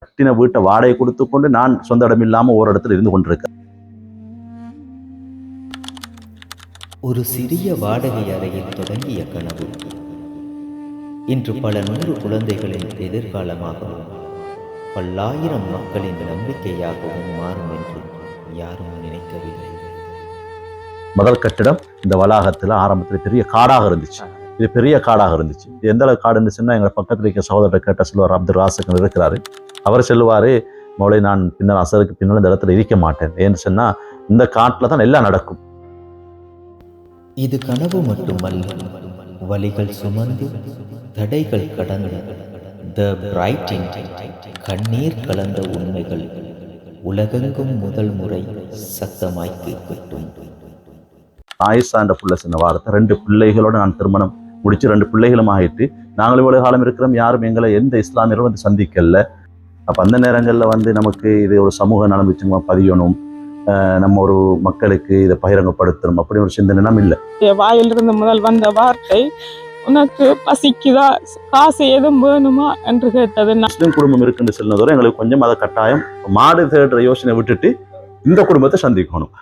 கட்டின வீட்டை வாடகை கொடுத்து கொண்டு நான் சொந்த இடம் இல்லாமல் ஒரு இடத்துல இருந்து கொண்டிருக்கேன். ஒரு சிறிய வாடகை அறையில் தொடங்கிய கனவு இன்று பல 100 குழந்தைகளின் எதிர்காலமாகவும் பல்லாயிரம் மக்களின் நம்பிக்கையாகவும் மாறும் என்று யாரும் நினைக்கவில்லை. முதல் கட்டிடம் இந்த வளாகத்தில் ஆரம்பத்தில் பெரிய காடாக இருந்துச்சு. இது பெரிய காடாக இருந்துச்சு. இது எந்த அளவுக்கு காடு இருந்துச்சுன்னா, எங்கள் பக்கத்தில் இருக்க சகோதரர் கேட்ட சொல்லுவார், அப்துல் ராசிக் இருக்கிறாரு. அவர் சொல்லுவார், மௌலை நான் பின்னால் அசருக்கு பின்னால் இந்த இடத்துல இருக்க மாட்டேன். ஏன்னு சொன்னால் இந்த காட்டில் தான் எல்லாம் நடக்கும். இது கனவு மட்டுமல்ல, வலிகள் சுமந்து தடைகள் கடந்து த பிரைட்டின் கண்ணீர் கலந்த உண்மைகள் உலகெங்கும் முதல் முறை சத்தமாய் கேட்கட்டும். ஆயிஷா என்ற புள்ள சின்ன வாரத்தை 2 பிள்ளைகளோடு நான் திருமணம் முடிச்சு 2 பிள்ளைகளும் ஆகிட்டு நாங்கள் இவ்வளவு காலம் இருக்கிறோம். யாரும் எங்களை எந்த இஸ்லாமியரும் வந்து சந்திக்கல. அப்போ அந்த நேரங்களில் நமக்கு இது ஒரு சமூக நலம்பிச்சுமா பதியணும், நம்ம ஒரு மக்களுக்கு இதை பகிரங்கப்படுத்தணும் அப்படி ஒரு சிந்தனை நம்ம இல்லை. வாயிலிருந்து முதல் வந்த வார்த்தை, உனக்கு பசிக்குதா, காசு எதுவும் வேணுமா என்று கேட்டது. முஸ்லிம் குடும்பம் இருக்குன்னு சொன்னதோட எங்களுக்கு கொஞ்சம் அதை கட்டாயம் மாடு தேடுற யோசனை விட்டுட்டு இந்த குடும்பத்தை சந்திக்கணும்.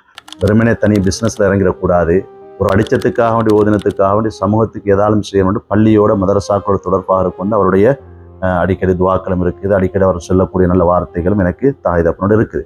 வெறுமனே தனி பிஸ்னஸில் இறங்கிடக்கூடாது. ஒரு அடிச்சத்துக்காக வேண்டிய ஓதினத்துக்காக வேண்டிய சமூகத்துக்கு ஏதாலும் செய்யணும். பள்ளியோட மதரசாக்களோட தொடர்பாக கொண்டு அவருடைய அடிக்கடி துவாக்களும் இருக்குது. அடிக்கடி அவர் சொல்லக்கூடிய நல்ல வார்த்தைகளும் எனக்கு தாய் தப்பனோடு இருக்குது.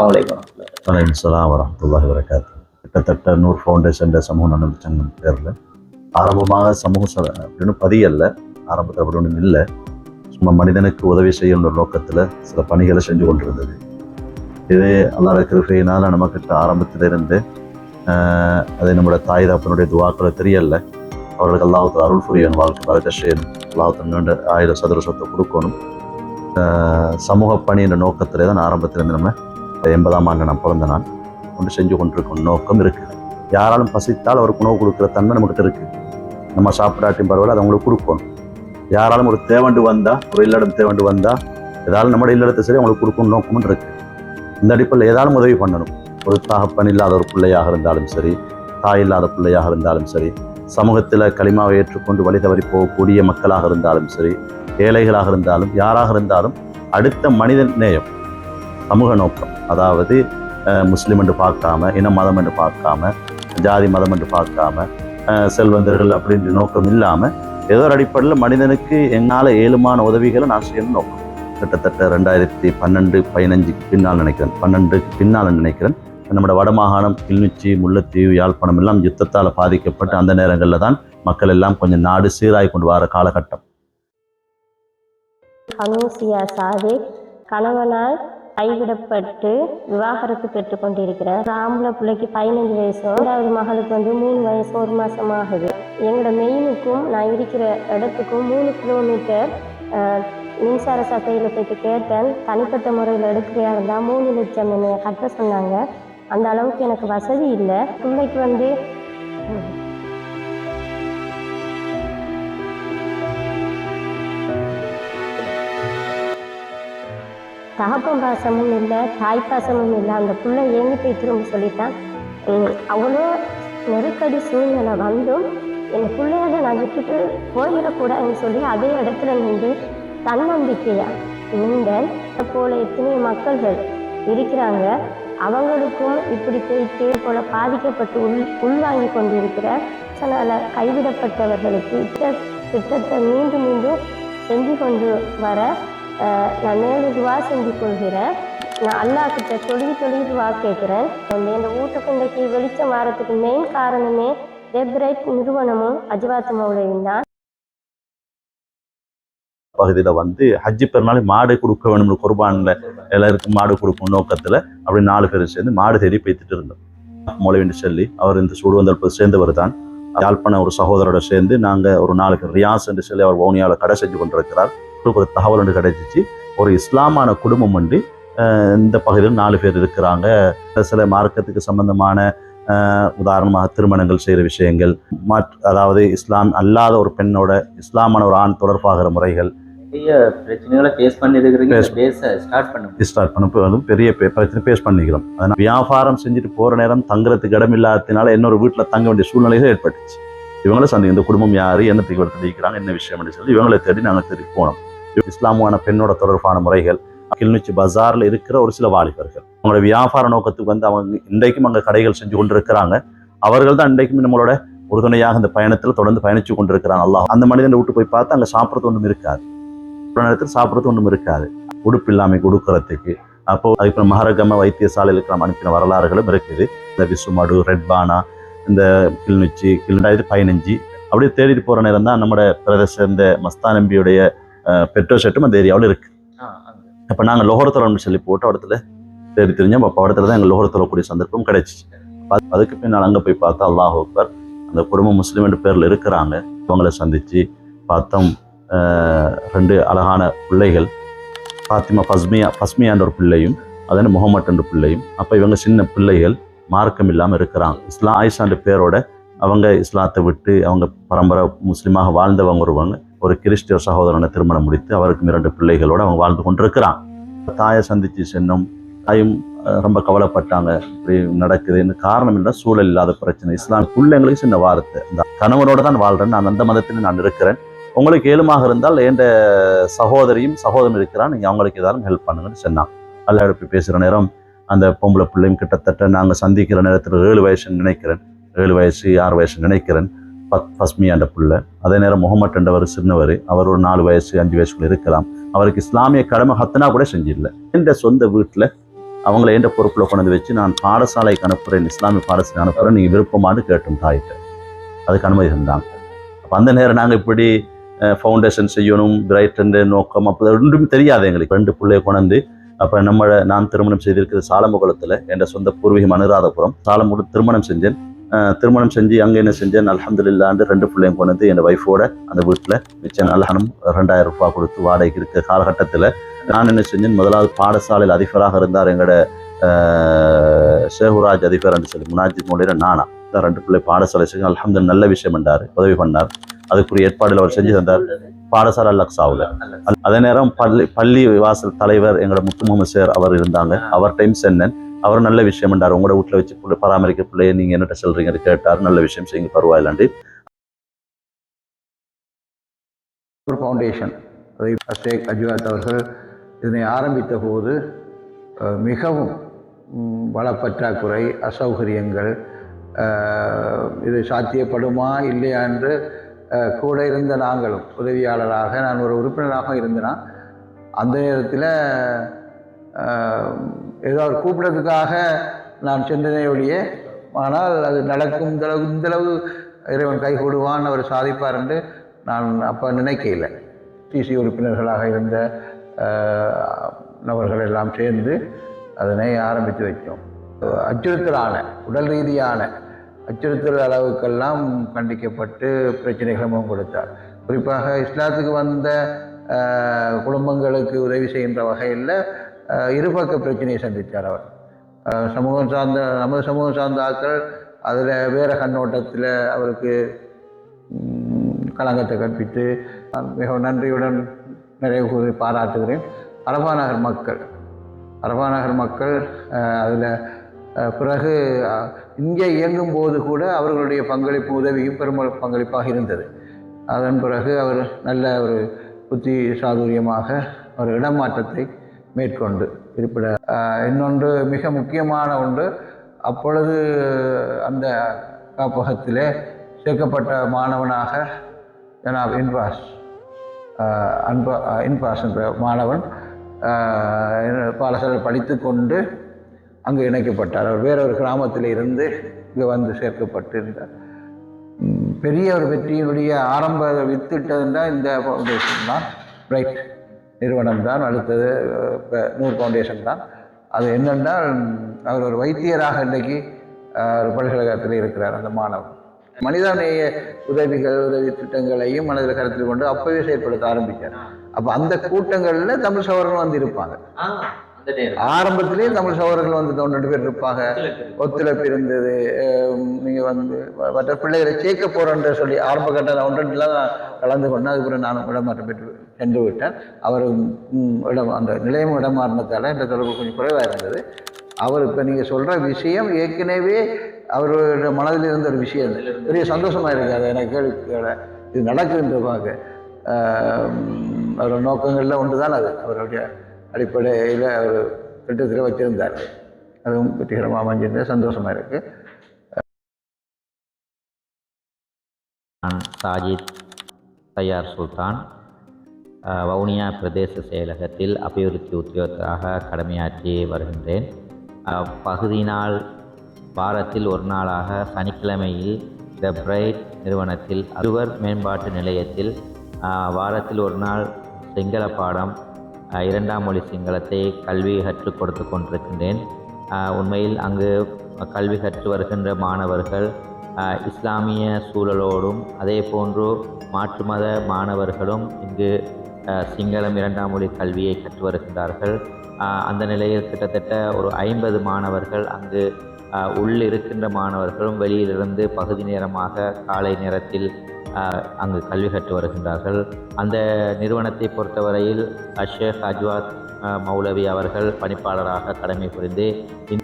வலைக்கம் வரஹ்மத்துல்லாஹி வபரகாத்துஹு. கிட்டத்தட்ட 100 ஃபவுண்டேஷன் சமூக நலன் சங்கம் பேரில் ஆரம்பமாக சமூக அப்படின்னு பதியல்ல, ஆரம்பத்தில் அப்படி ஒன்றும் இல்லை. சும்மா மனிதனுக்கு உதவி செய்யணுன்ற நோக்கத்தில் சில பணிகளை செஞ்சு கொண்டிருந்தது. இது அல்லாஹ் கிருபையினால் நம்மக்கிட்ட ஆரம்பத்திலிருந்து அது நம்மளோட தாய் தப்பனுடைய துவாக்களை தெரியல. அவர்களுக்கு அல்லாஹ் அருள் புரியணும், வாழ்க்கை பறக்க செய்யணும், அல்லாஹ் நீண்ட 1000 சதுர சொத்தை கொடுக்கணும். சமூக பணி என்ற நோக்கத்திலே தான் ஆரம்பத்திலிருந்து நம்ம 80ஆம் ஆண்டு நான் பிறந்த நான் கொண்டு செஞ்சு கொண்டிருக்கும் நோக்கம் இருக்குது. யாராலும் பசித்தால் அவருக்கு உணவு கொடுக்குற தன்மை நம்மகிட்ட இருக்குது. நம்ம சாப்பிடாட்டியும் பரவாயில்ல, அதை அவங்களுக்கு கொடுக்கணும். யாராலும் ஒரு தேவண்டு வந்தால், ஒரு இல்லடம் தேவண்டு வந்தால், ஏதாலும் நம்மளோட இல்லடத்தை சரி அவங்களுக்கு கொடுக்கணும் நோக்கமும் இருக்குது. இந்த அடிப்படையில் ஏதாலும் உதவி பண்ணணும். ஒரு தகப்பன் இல்லாத ஒரு பிள்ளையாக இருந்தாலும் சரி, தாய் இல்லாத பிள்ளையாக இருந்தாலும் சரி, சமூகத்தில் களிமாவை ஏற்றுக்கொண்டு வழி தவறி போகக்கூடிய மக்களாக இருந்தாலும் சரி, ஏழைகளாக இருந்தாலும், யாராக இருந்தாலும் அடுத்த மனித நேயம், சமூக நோக்கம், அதாவது முஸ்லீம் என்று பார்க்காம, இன மதம் என்று பார்க்காம, ஜாதி மதம் என்று பார்க்காம, செல்வந்தர்கள் அப்படின்ற நோக்கம் இல்லாமல் ஏதோ ஒரு அடிப்படையில் மனிதனுக்கு என்னால் ஏழுமான உதவிகளை நான் செய்யணும் நோக்கம். கிட்டத்தட்ட 2012-15 பின்னால் நினைக்கிறேன், 12க்கு பின்னால் நினைக்கிறேன். நம்மளோட வடமாகாணம், கிளிநொச்சி, முல்லைத்தீவு, யாழ்ப்பாணம் எல்லாம் யுத்தத்தால் பாதிக்கப்பட்டு அந்த நேரங்களில் தான் மக்கள் எல்லாம் கொஞ்சம் நாடு சீராகி கொண்டு வர காலகட்டம். அனூசியா சாதிக் கணவனால் கைவிடப்பட்டு விவாகரத்து பெற்றுக் கொண்டிருக்கிறார். ஆம்பளை பிள்ளைக்கு 15 வயசும், 2வது மகளுக்கு 3 வயசு 1 மாதம் ஆகுது. எங்களோட மெயினுக்கும் நான் இருக்கிற இடத்துக்கும் 3 கிலோமீட்டர் மின்சார சட்டையில் போய்ட்டு கேட்டேன். தனிப்பட்ட முறையில் எடுக்கிறையா இருந்தால் 3 லட்சம் என்னை கட்ட சொன்னாங்க. அந்த அளவுக்கு எனக்கு வசதி இல்லை. பிள்ளைக்கு தகப்பன் பாசமும் இல்லை, தாய் பாசமும் இல்லை. அந்த பிள்ளை ஏங்கி போய் திரும்ப சொல்லிட்டான். அவ்வளோ நெருக்கடி சூழ்நிலை வந்தும் என் பிள்ளையால நான் விட்டுட்டு போயிடக்கூடாதுன்னு சொல்லி அதே இடத்துல நின்று தன்னம்பிக்கையா நின்றேன். போல எத்தனையோ மக்கள்கள் இருக்கிறாங்க, அவங்களுக்கும் இப்படி போயிட்டு போல பாதிக்கப்பட்டு உள்வாங்கி கொண்டிருக்கிற அதனால் கைவிடப்பட்டவர்களுக்கு திட்டத்தை மீண்டும் மீண்டும் செஞ்சு கொண்டு வர நான் மேலும் துவா செஞ்சு கொள்கிறேன். நான் அல்லாஹ் கிட்ட தொழுகி துவா கேட்குறேன். என் வீட்டுக்கு இன்றைக்கு வெளிச்சம் மாறத்துக்கு மெயின் காரணமே டெப்ரைட் நிறுவனமும் அஜ்வாத் மௌலவியும் தான். பகுதியில் வந்து ஹஜ்ஜி பெருநாள் மாடு கொடுக்க வேணும்னு குர்பானில் எல்லாருக்கும் மாடு கொடுக்கும் நோக்கத்தில் அப்படி 4 பேர் சேர்ந்து மாடு தேடி பேத்துட்டு இருந்தோம். மௌலவின்னு சொல்லி அவர் இந்த சூடுவந்தல் சேர்ந்தவர் தான். யாழ்ப்பாண ஒரு சகோதரோட சேர்ந்து நாங்கள் ஒரு 4 பேர் ரியாஸ் என்று சொல்லி அவர் வவுனியாவில் கடை செஞ்சு கொண்டிருக்கிறார். ஒரு தகவல் ஒன்று கிடைச்சிச்சு, ஒரு இஸ்லாமான குடும்பம் வந்து இந்த பகுதியில் 4 பேர் இருக்கிறாங்க. சில மார்க்கத்துக்கு சம்பந்தமான உதாரணமாக திருமணங்கள் செய்கிற விஷயங்கள், அதாவது இஸ்லாம் அல்லாத ஒரு பெண்ணோட இஸ்லாமான ஒரு ஆண் தொடர்பாகிற முறைகள், பெரிய பிரச்சனைகளை ஃபேஸ் பண்ணிருக்கிறீங்க. ஸ்டார்ட் பண்ண பெரிய பிரச்சனை ஃபேஸ் பண்ணிக்கிறோம். அதனால் வியாபாரம் செஞ்சுட்டு போகிற நேரம் தங்குறதுக்கு இடம் இல்லாததுனால இன்னொரு வீட்டில் தங்க வேண்டிய சூழ்நிலைகள் ஏற்பட்டுச்சு. இவங்களை சந்தி இந்த குடும்பம் யார், என்னத்துக்கு இவர் இருக்கிறாங்க, என்ன விஷயம் சொல்லி இவங்களை தேடி நாங்கள் தேடி போனோம். இஸ்லாமான பெண்ணோட தொடர்பான முறைகள், கிளிநொச்சி பஜாரில் இருக்கிற ஒரு சில வாலிபர்கள் அவங்களோட வியாபார நோக்கத்துக்கு வந்து அவங்க இன்றைக்கும் அங்கே கடைகள் செஞ்சு கொண்டு இருக்கிறாங்க. அவர்கள் தான் இன்றைக்கும் நம்மளோட உறுதுணையாக இந்த பயணத்தில் தொடர்ந்து பயணிச்சு கொண்டிருக்கிறாங்க. அல்லாஹ் அந்த மனிதனை விட்டு போய் பார்த்தா அங்கே சாப்பிட்றது ஒன்றும் இருக்காது, நேரத்தில் சாப்பிட்றது ஒன்றும் இருக்காது, உடுப்பு இல்லாமல் கொடுக்கறதுக்கு. அப்போ அதுக்கு மகரகம வைத்தியசாலைகளுக்கு நம்ம அனுப்பின வரலாறுகளும் இருக்குது. இந்த விசுமடு, ரெட்பானா, இந்த கிளிநொச்சி 2015 அப்படியே தேடிட்டு போகிற நேரம் தான் நம்மளோட பிரதேச இந்த மஸ்தான் எம்பியுடைய பெட்ரோல் ஷெட்டும் அந்த ஏரியாவில் இருக்குது. அப்போ நாங்கள் லோகரத்தலம்னு சொல்லி போட்டு இடத்துல தேடி தெரிஞ்சோம். அப்போ இடத்துல தான் எங்கள் லோகரத்தலக்கூடிய சந்தர்ப்பம் கிடைச்சிச்சு. அதுக்கு பின்னால் அங்கே போய் பார்த்தா அல்லாஹ் அக்பர், அந்த குடும்பம் முஸ்லீம் என்ற பேரில் இருக்கிறாங்க. அவங்கள சந்தித்து பார்த்தோம். 2 அழகான பிள்ளைகள், ஃபாத்திமா ஃபஸ்மியான்ற ஒரு பிள்ளையும் அதே முகமட் என்ற பிள்ளையும். அப்போ இவங்க சின்ன பிள்ளைகள் மார்க்கம் இல்லாமல் இருக்கிறாங்க. இஸ்லாம் ஆயிஷான்ற பேரோட அவங்க இஸ்லாத்தை விட்டு அவங்க பரம்பரை முஸ்லீமாக வாழ்ந்தவங்க ஒருவங்க ஒரு கிறிஸ்டிய சகோதரனை திருமணம் முடித்து அவருக்கும் 2 பிள்ளைகளோடு அவங்க வாழ்ந்து கொண்டிருக்கிறான். தாயை சந்தித்து சென்னோம். தாயும் ரொம்ப கவலைப்பட்டாங்க, இப்படி நடக்குதுன்னு. காரணம் இல்லை, சூழல் இல்லாத பிரச்சனை. இஸ்லாம் பிள்ளைங்களுக்கு சின்ன வார்த்தை, இந்த கணவனோட தான் வாழ்றேன், நான் அந்த மதத்தில் நான் இருக்கிறேன், உங்களுக்கு ஏழுமாக இருந்தால் என் சகோதரியும் சகோதரன் இருக்கிறான், நீங்கள் அவங்களுக்கு ஏதாவது ஹெல்ப் பண்ணுங்கன்னு சொன்னான். அல்ல எடுப்பு பேசுகிற நேரம் அந்த பொம்பளை பிள்ளையும் கிட்டத்தட்ட நாங்கள் சந்திக்கிற நேரத்தில் 7 வயசுன்னு நினைக்கிறேன், 7 வயசு 6 வயசு நினைக்கிறேன். ஃபஸ்மியான்ற பிள்ளை. அதே நேரம் முகமட் என்றவர் சின்னவர், அவர் ஒரு 4 வயசு 5 வயசுக்குள்ள இருக்கலாம். அவருக்கு இஸ்லாமிய கடமை ஹத்தனா கூட செஞ்சிடல. என் சொந்த வீட்டில் அவங்கள எந்த பொறுப்பில் கொண்டு வச்சு நான் பாடசாலைக்கு அனுப்புகிறேன், இஸ்லாமிய பாடசாலை அனுப்புகிறேன், நீங்கள் விருப்பமானு கேட்டோம் தாயிட்ட. அதுக்கு அனுமதி இருந்தாங்க. அப்போ அந்த நேரம் நாங்கள் இப்படி ஃபவுண்டேஷன் செய்யணும், பிரைட்ன்ற நோக்கம் அப்போ ரெண்டும் தெரியாது எங்களுக்கு. 2 பிள்ளைய கொண்டு அப்போ நான் திருமணம் செய்திருக்கிற சாலமுகுளத்தில், என் சொந்த பூர்வீகம் அனுராதபுரம். திருமணம் செஞ்சேன். திருமணம் செஞ்சு அங்கே என்ன செஞ்சேன், அல்ஹம்துலில்லாஹ்னு 2 பிள்ளையும் கொண்டு என் ஒய்ஃபோட அந்த வீட்டில் மிச்சம் அல்ஹனும் 2000 ரூபாய் கொடுத்து வாடகைக்கு இருக்க காலகட்டத்தில் நான் என்ன செஞ்சேன், முதலாவது பாடசாலையில் அதிபராக இருந்தார் எங்களோட ஷேகுராஜ் அதிபர் என்று சொல்லி முனாஜித் மொழியில நானா தான் 2 பிள்ளை பாடசாலை செஞ்சு அல்ஹம்துலில்லாஹ் நல்ல விஷயம் பண்ணார், உதவி பண்ணார். அதுக்குரிய ஏற்பாடுகள் அவர் செஞ்சு தந்தார். பாடசாலை அல்-அக்ஸாவில். அதே நேரம் பள்ளி வாசல் தலைவர் எங்களோட முத்து முகமது சார் அவர் இருந்தாங்க. அவர் டைம் சென்னன், அவர் நல்ல விஷயம் பண்ணார். உங்களோட வீட்டில் வச்சு பராமரிக்க பிள்ளைய நீங்கள் என்னட்ட சொல்கிறீங்கன்னு கேட்டார். நல்ல விஷயம் செய்யுங்க, பரவாயில்லாண்டு. ஒரு ஃபவுண்டேஷன் ஷேக் அஜ்வாத் அவர்கள் இதனை ஆரம்பித்த போது மிகவும் வளப்பற்றாக்குறை, அசௌகரியங்கள், இது சாத்தியப்படுமா இல்லையா என்று கூட இருந்த நாங்களும் உதவியாளராக, நான் ஒரு உறுப்பினராக இருந்தேன். அந்த நேரத்தில் ஏதோ அவர் கூப்பிட்றதுக்காக நான் சென்றனே ஒழிய, ஆனால் அது நடக்கும் இந்தளவு இறைவன் கை கொடுவான், அவர் சாதிப்பார் என்று நான் அப்போ நினைக்கல. டிசி உறுப்பினர்களாக இருந்த நபர்கள் எல்லாம் சேர்ந்து அதனை ஆரம்பித்து வைத்தோம். அச்சுறுத்தலான, உடல் ரீதியான அச்சுறுத்தல் அளவுக்கெல்லாம் கண்டிக்கப்பட்டு பிரச்சனைகளும் கொடுத்தார். குறிப்பாக இஸ்லாத்துக்கு வந்த குடும்பங்களுக்கு உதவி செய்கின்ற வகையில் இருபக்க பிரச்சனையை சந்தித்தார் அவர். சமூகம் சார்ந்த, நமது சமூகம் சார்ந்த ஆட்கள் அதில் வேறு கண்ணோட்டத்தில் அவருக்கு களங்கத்தை கற்பித்து மிகவும் நன்றியுடன் நிறைவு கூறி பாராட்டுகிறேன். அரபாநகர் மக்கள் அதில் பிறகு இங்கே இயங்கும் போது கூட அவர்களுடைய பங்களிப்பு உதவியும் பெருமளவு பங்களிப்பாக இருந்தது. அதன் பிறகு அவர் நல்ல ஒரு புத்தி சாதுரியமாக ஒரு இடமாற்றத்தை மேற்கொண்டு இருப்பிட. இன்னொன்று மிக முக்கியமான ஒன்று, அப்பொழுது அந்த காப்பகத்திலே சேர்க்கப்பட்ட மாணவனாக ஜனாப் இன்வாஸ் இன்பாசன் மாணவன் பாடசாலை படித்து கொண்டு அங்கு இணைக்கப்பட்டார். அவர் வேறொரு கிராமத்தில் இருந்து இங்கே வந்து சேர்க்கப்பட்டிருந்தார். பெரிய ஒரு வெற்றியினுடைய ஆரம்ப வித்திட்டதுன்னா இந்த ஃபவுண்டேஷன் தான், பிரைட் நிறுவனம் தான். அடுத்தது நூர் ஃபவுண்டேஷன் தான். அது என்னென்றால் அவர் ஒரு வைத்தியராக இன்றைக்கு ஒரு பல்கலைக்கழகத்தில் இருக்கிறார். அந்த மாணவர் மனிதநேய உதவி திட்டங்களையும் மனதில் கருத்தில் கொண்டு அப்பவே செயல்படுத்த ஆரம்பித்தார். அப்போ அந்த கூட்டங்களில் தமிழ் சகோதரர்கள் வந்து இருப்பாங்க. ஆரம்பத்திலேயே தமிழ் சகோதரர்கள் வந்து 2 பேர் இருப்பாங்க. ஒத்துழைப்பு இருந்தது. நீங்கள் வந்து மற்ற பிள்ளைகளை சேர்க்க போகிறேன்ற சொல்லி ஆரம்ப கட்ட 1-2 கலந்து கொண்டு அதுக்கப்புறம் நானும் இடமாற்றம் பெற்று சென்று விட்டேன். அவர் அந்த நிலையம் இடமாறினத்தால் இந்த தொடர்பு கொஞ்சம் குறைவாக இருந்தது. அவர் இப்போ நீங்கள் சொல்கிற விஷயம் ஏற்கனவே அவரோட மனதில் இருந்த ஒரு விஷயம், பெரிய சந்தோஷமாக இருக்குது. அதை எனக்கு கேள்வி இது நடக்குதுன்ற பார்க்க அவரோட நோக்கங்களில் ஒன்று தான் அது. அவருடைய அடிப்படையில் அவர் திட்டத்தில் வச்சிருந்தார். அதுவும் வெற்றிகரமாக அமைஞ்சிருந்தது. சந்தோஷமாக இருக்குது. நான் சாஜித் தயார் சுல்தான், வவுனியா பிரதேச செயலகத்தில் அபிவிருத்தி உத்தியோகத்தராக கடமையாற்றி வருகின்றேன். பகுதியினால் வாரத்தில் ஒரு நாளாக சனிக்கிழமையில் த பிரைட் நிறுவனத்தில் அலுவலர் மேம்பாட்டு நிலையத்தில் வாரத்தில் ஒரு நாள் சிங்கள பாடம் 2ஆம் மொழி சிங்களத்தை கல்வி கற்றுக் கொடுத்து கொண்டிருக்கின்றேன். உண்மையில் அங்கு கல்வி கற்று வருகின்ற மாணவர்கள் இஸ்லாமிய சூழலோடும் அதே போன்று மாற்று மத மாணவர்களும் இங்கு சிங்களம் 2ஆம் மொழி கல்வியை கற்று வருகின்றார்கள். அந்த நிலையில் கிட்டத்தட்ட ஒரு 50 மாணவர்கள் அங்கு உள்ளிருக்கின்ற மாணவர்களும் வெளியிலிருந்து பகுதி நேரமாக காலை நேரத்தில் அங்கு கல்வி கற்று வருகின்றார்கள். அந்த நிறுவனத்தை பொறுத்தவரையில் ஷேக் அஜ்வாத் மௌலவி அவர்கள் பணிப்பாளராக கடமை புரிந்து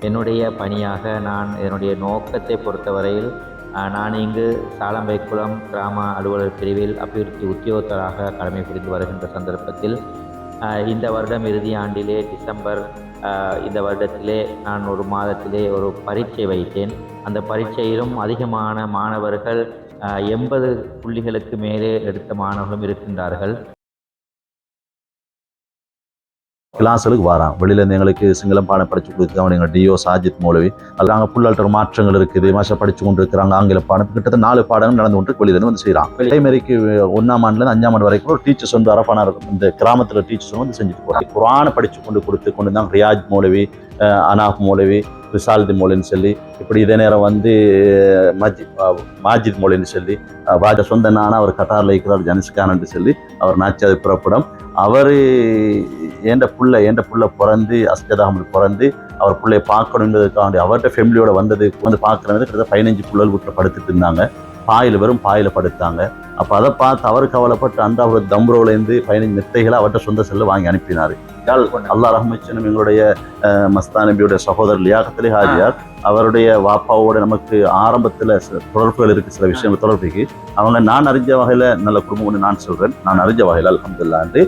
என்னுடைய பணியாக நான் என்னுடைய நோக்கத்தை பொறுத்தவரையில் நான் இங்கு சாலம்பைக்குளம் கிராம அலுவலர் பிரிவில் அபிவிருத்தி உத்தியோகத்தராக கடமை புரிந்து வருகின்ற சந்தர்ப்பத்தில் இந்த வருடம் இறுதி ஆண்டிலே டிசம்பர் இந்த வருடத்திலே நான் ஒரு மாதத்திலே ஒரு பரீட்சை வைத்தேன். அந்த பரீட்சையிலும் அதிகமான மாணவர்கள் 80 புள்ளிகளுக்கு மேலே எடுத்த மாணவர்களும் இருக்கின்றார்கள். கிளாஸுக்கு வரான் வெளியிலேருந்து எங்களுக்கு சிங்களம் பாடம் படித்து கொடுத்துருக்காங்க எங்கள் டிஓ சாஜித் மௌலவி. அதில் நாங்கள் புல்லால்கிற மாற்றங்கள் இருக்குது, மாஷா படித்து கொண்டு இருக்கிறாங்க. ஆங்கில பாடம் கிட்டத்தட்ட 4 பாடங்கள் நடந்து கொண்டு வெளியிலேருந்து வந்து செய்கிறான். பிரைமரிக்கு 1ஆம் ஆண்டுலேருந்து 5ஆம் ஆண்டு வரைக்கும் ஒரு டீச்சர்ஸ் வந்து அரப்பானா இருக்கும். இந்த கிராமத்தில் டீச்சர்ஸ் வந்து செஞ்சுட்டு போகிறாங்க. குரானை படித்து கொண்டு தான் ரியாஜ் மௌலவி, அனாஃப் மௌலவி, ரிசால்தி மௌலின்னு சொல்லி இப்படி இதே நேரம் வந்து மாஜித் மௌலின்னு சொல்லி வாஜ சொந்த நானா அவர் கட்டாரில் இருக்கிறார் ஜனிஸ்கான்னு சொல்லி அவர் நாச்சாது புறப்படும். அவர் ஏண்ட புள்ள பிறந்து அஸ்கத் அகமது பிறந்து அவர் பிள்ளைய பார்க்கணுன்றதுக்காண்டி அவர்கிட்ட ஃபேமிலியோட வந்தது வந்து பார்க்குறது கிட்டத்தட்ட 15 புள்ளல் வீட்டில் படுத்துட்டு இருந்தாங்க. வெறும் பாயில் படுத்தாங்க. அப்போ அதை பார்த்து அவர் கவலைப்பட்டு அந்த அவர் தம்ரோலேருந்து 15 மெத்தைகளை அவர்கிட்ட சொந்த செல்ல வாங்கி அனுப்பினார். அல்லாஹ் ரஹ்மச்சனும் எங்களுடைய மஸ்தான் நபியுடைய சகோதரர் லியாகத் ஹாஜியார் அவருடைய வாப்பாவோட நமக்கு ஆரம்பத்தில் தொடர்புகள் இருக்குது. சில விஷயங்கள் தொடர்புக்கு அவங்க நான் அறிஞ்ச வகையில் நல்ல குடும்பம்னு நான் சொல்கிறேன். நான் அறிஞ்ச வகையில் அல்ஹம்துலில்லாஹ்